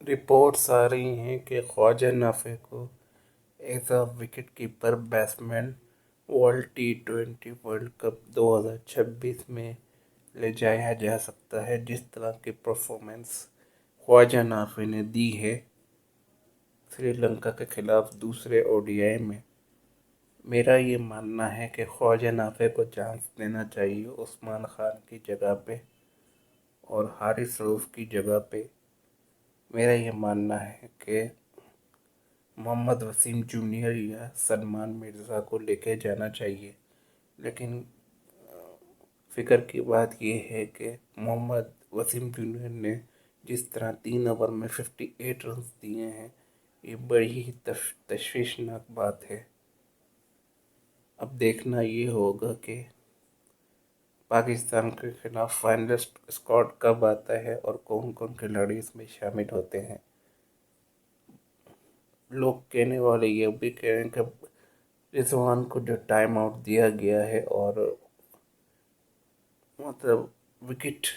Reports آ رہی ہیں کہ خواجہ نافع کو as a wicket keeper batsman world T20 world cup 2026 میں لے جایا جا سکتا ہے، جس طرح کی پرفارمنس خواجہ نافع نے دی ہے سری لنکا کے خلاف دوسرے ODI میں۔ میرا یہ ماننا ہے کہ خواجہ نافع کو چانس دینا چاہیے عثمان خان کی جگہ پہ اور حارث رؤف کی جگہ پہ۔ میرا یہ ماننا ہے کہ محمد وسیم جونیئر یا سلمان مرزا کو لے کے جانا چاہیے، لیکن فکر کی بات یہ ہے کہ محمد وسیم جونیئر نے جس طرح 3 اوور میں 58 رنز دیے ہیں، یہ بڑی ہی تشویشناک بات ہے۔ اب دیکھنا یہ ہوگا کہ پاکستان کے خلاف فائنلسٹ اسکواڈ کب آتا ہے اور کون کون کھلاڑی اس میں شامل ہوتے ہیں۔ لوگ کہنے والے یہ بھی کہہ رہے ہیں کہ رضوان کو جو ٹائم آؤٹ دیا گیا ہے اور مطلب وکٹ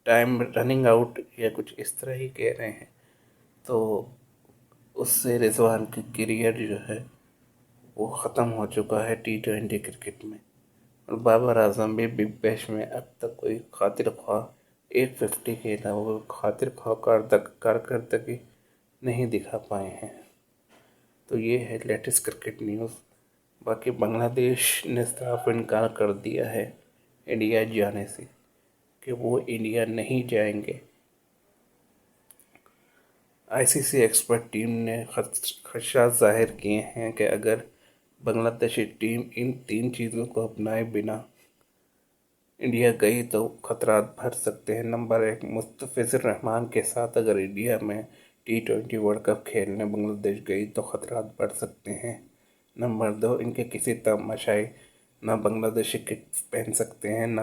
ٹائم رننگ آؤٹ یا کچھ اس طرح ہی کہہ رہے ہیں، تو اس سے رضوان کی کیریئر جو ہے وہ ختم ہو چکا ہے T20 کرکٹ میں۔ اور بابر اعظم بھی بگ بیش میں اب تک کوئی خاطر خواہ 150 کے علاوہ خاطر خواہ کارکردگی نہیں دکھا پائے ہیں۔ تو یہ ہے لیٹسٹ کرکٹ نیوز۔ باقی بنگلہ دیش نے صاف انکار کر دیا ہے انڈیا جانے سے، کہ وہ انڈیا نہیں جائیں گے۔ ICC ایکسپرٹ ٹیم نے خدشات ظاہر کیے ہیں کہ اگر بنگلہ دیشی ٹیم ان 3 چیزوں کو اپنائے بنا انڈیا گئی تو خطرات بڑھ سکتے ہیں۔ نمبر 1، مستفیض الرحمان کے ساتھ اگر انڈیا میں T20 ورلڈ کپ کھیلنے بنگلہ دیش گئی تو خطرات بڑھ سکتے ہیں۔ نمبر 2، ان کے کسی تماشائی نہ بنگلہ دیشی کٹ پہن سکتے ہیں، نہ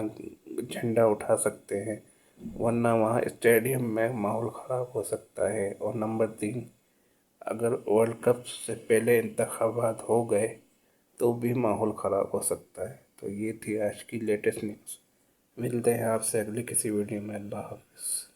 جھنڈا اٹھا سکتے ہیں، ورنہ وہاں اسٹیڈیم میں ماحول خراب ہو سکتا ہے۔ اور نمبر 3، اگر ورلڈ کپ سے پہلے انتخابات ہو گئے تو بھی ماحول خراب ہو سکتا ہے۔ تو یہ تھی آج کی لیٹسٹ نیوز۔ ملتے ہیں آپ سے اگلی کسی ویڈیو میں۔ اللہ حافظ۔